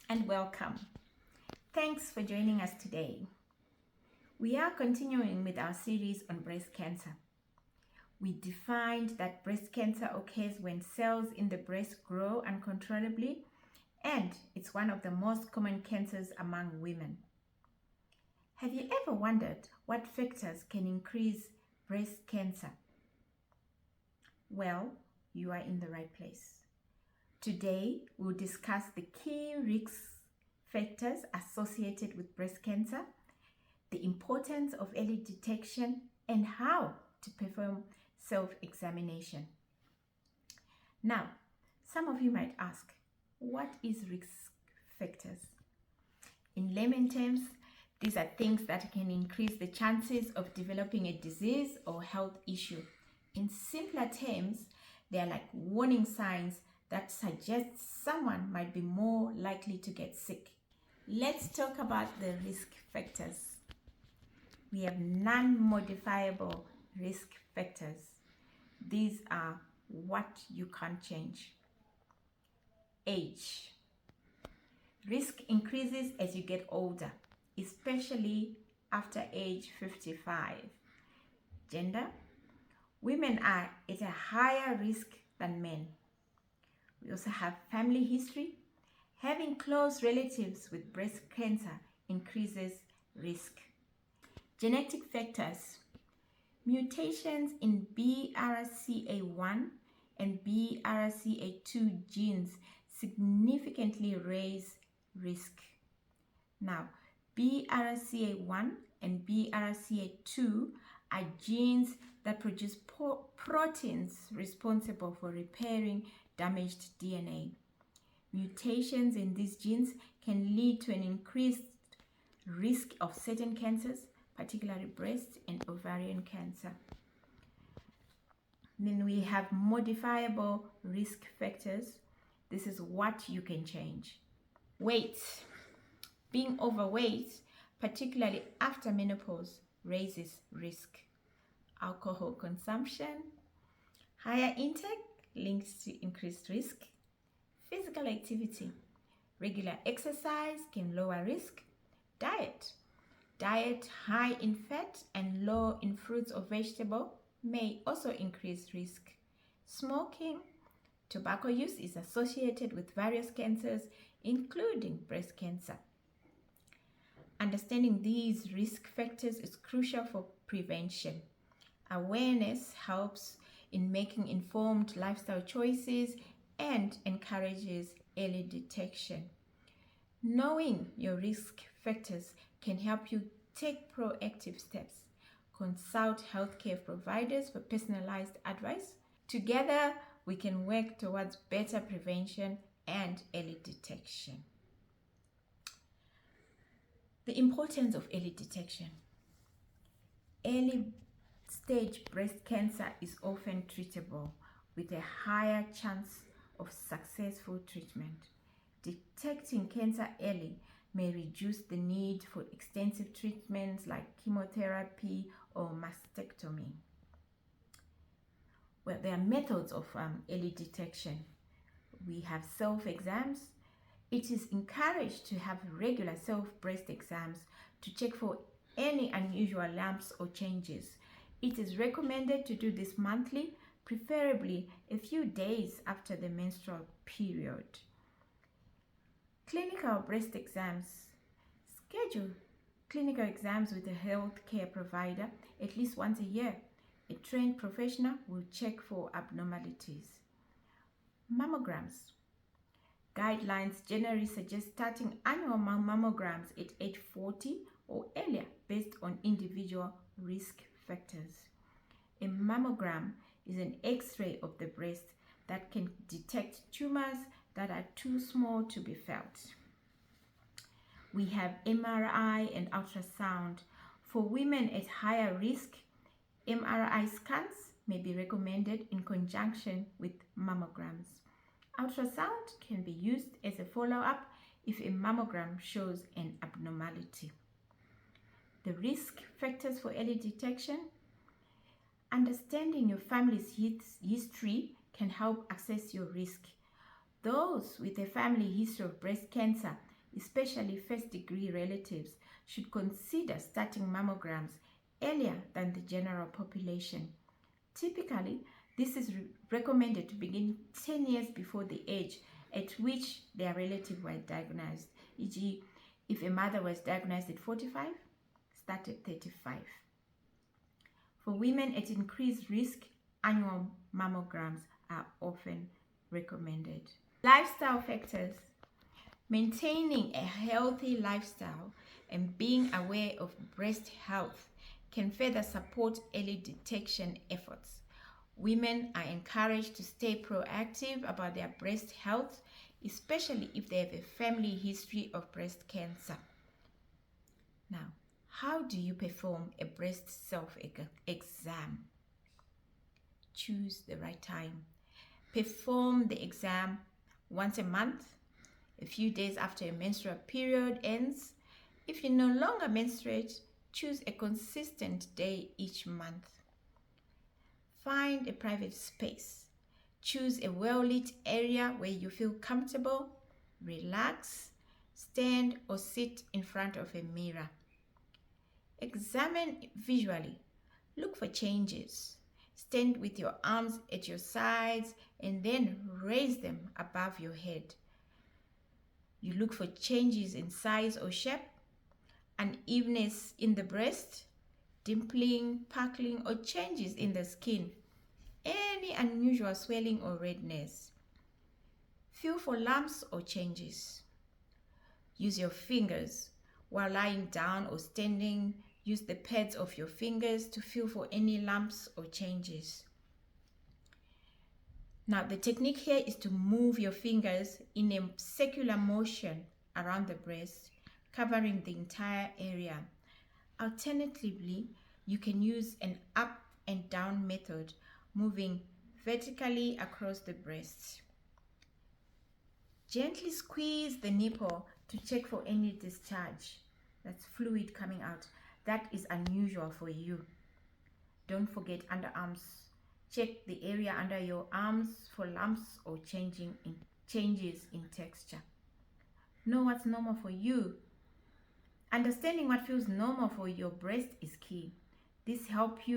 and welcome. Thanks for joining us today. We are continuing with our series on breast cancer. We defined that breast cancer occurs when cells in the breast grow uncontrollably, and it's one of the most common cancers among women. Have you ever wondered what factors can increase breast cancer? Well, you are in the right place. Today, we'll discuss the key risk factors associated with breast cancer, the importance of early detection, and how to perform self-examination. Now, some of you might ask, what is risk factors? In layman terms, these are things that can increase the chances of developing a disease or health issue. In simpler terms, they are like warning signs that suggests someone might be more likely to get sick. Let's talk about the risk factors. We have non-modifiable risk factors. These are what you can't change. Age. Risk increases as you get older, especially after age 55. Gender. Women are at a higher risk than men. We also have family history. Having close relatives with breast cancer increases risk. Genetic factors. Mutations in BRCA1 and BRCA2 genes significantly raise risk. Now, BRCA1 and BRCA2 are genes that produce proteins responsible for repairing damaged DNA. Mutations in these genes can lead to an increased risk of certain cancers, particularly breast and ovarian cancer. Then we have modifiable risk factors. This is what you can change. Weight. Being overweight, particularly after menopause, raises risk. Alcohol consumption. Higher intake links to increased risk. Physical activity. Regular exercise can lower risk. Diet. Diet high in fat and low in fruits or vegetable may also increase risk. Smoking. Tobacco use is associated with various cancers, including breast cancer. Understanding these risk factors is crucial for prevention. Awareness helps in making informed lifestyle choices and encourages early detection. Knowing your risk factors can help you take proactive steps. Consult healthcare providers for personalized advice. Together, we can work towards better prevention and early detection. The importance of early detection. Early stage breast cancer is often treatable with a higher chance of successful treatment. Detecting cancer early may reduce the need for extensive treatments like chemotherapy or mastectomy. Well, there are methods of early detection. We have self-exams. It is encouraged to have regular self-breast exams to check for any unusual lumps or changes. It is recommended to do this monthly, preferably a few days after the menstrual period. Clinical breast exams. Schedule clinical exams with a healthcare provider at least once a year. A trained professional will check for abnormalities. Mammograms. Guidelines generally suggest starting annual mammograms at age 40 or earlier based on individual risk factors. A mammogram is an X-ray of the breast that can detect tumors that are too small to be felt. We have MRI and ultrasound. For women at higher risk, MRI scans may be recommended in conjunction with mammograms. Ultrasound can be used as a follow-up if a mammogram shows an abnormality. The risk factors for early detection. Understanding your family's history can help assess your risk. Those with a family history of breast cancer especially first-degree relatives, should consider starting mammograms earlier than the general population. Typically, this is recommended to begin 10 years before the age at which their relative was diagnosed, e.g., if a mother was diagnosed at 45, start at 35. For women at increased risk, annual mammograms are often recommended. Lifestyle factors. Maintaining a healthy lifestyle and being aware of breast health can further support early detection efforts. Women are encouraged to stay proactive about their breast health, especially if they have a family history of breast cancer. Now, how do you perform a breast self-exam? Choose the right time. Perform the exam once a month, a few days after a menstrual period ends. If you no longer menstruate, choose a consistent day each month. Find a private space. Choose a well-lit area where you feel comfortable. Relax, stand or sit in front of a mirror. Examine visually. Look for changes. Stand with your arms at your sides and then raise them above your head. You look for changes in size or shape, unevenness in the breast, dimpling, puckling, or changes in the skin, any unusual swelling or redness. Feel for lumps or changes. Use your fingers while lying down or standing. Use the pads of your fingers to feel for any lumps or changes. Now, the technique here is to move your fingers in a circular motion around the breast, covering the entire area. Alternatively, you can use an up and down method, moving vertically across the breast. Gently squeeze the nipple to check for any discharge. That's fluid coming out. That is unusual for you. Don't forget underarms. Check the area under your arms for lumps or changes in texture. Know what's normal for you. Understanding what feels normal for your breast is key. This helps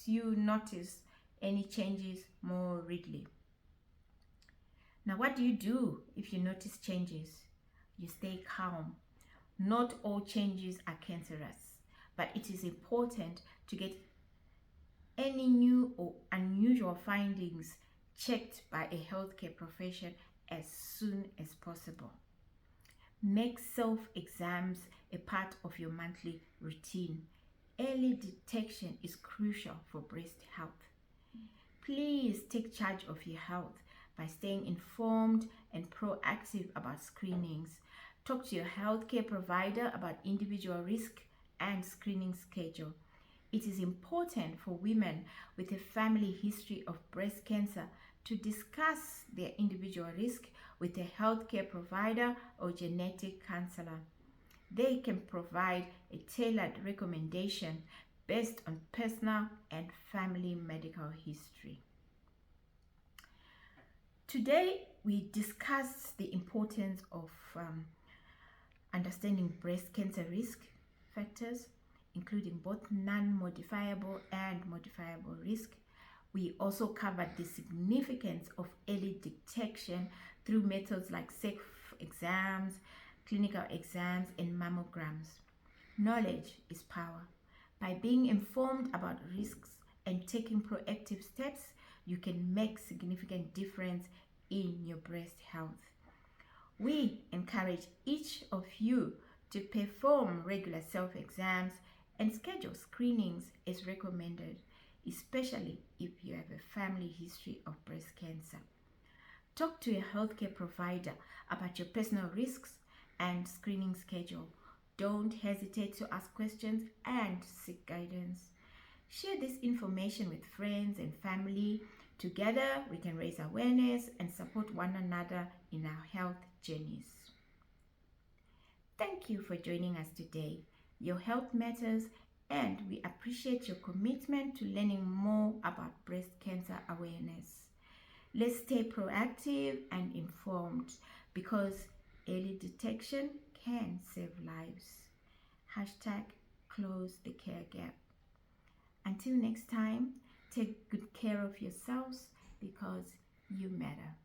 you notice any changes more readily. Now, what do you do if you notice changes? You stay calm. Not all changes are cancerous, but it is important to get any new or unusual findings checked by a healthcare professional as soon as possible. Make self-exams a part of your monthly routine. Early detection is crucial for breast health. Please take charge of your health by staying informed and proactive about screenings. Talk to your healthcare provider about individual risk and screening schedule. It is important for women with a family history of breast cancer to discuss their individual risk with a healthcare provider or genetic counselor. They can provide a tailored recommendation based on personal and family medical history. Today, we discussed the importance of understanding breast cancer risk factors, including both non-modifiable and modifiable risk. We also covered the significance of early detection through methods like self-exams, clinical exams, and mammograms. Knowledge is power. By being informed about risks and taking proactive steps, you can make significant difference in your breast health. We encourage each of you to perform regular self-exams and schedule screenings as recommended, especially if you have a family history of breast cancer. Talk to your healthcare provider about your personal risks and screening schedule. Don't hesitate to ask questions and seek guidance. Share this information with friends and family. Together, we can raise awareness and support one another in our health journeys. Thank you for joining us today. Your health matters, and we appreciate your commitment to learning more about breast cancer awareness. Let's stay proactive and informed, because Early detection can save lives. Hashtag close the care gap. Until next time, take good care of yourselves because you matter.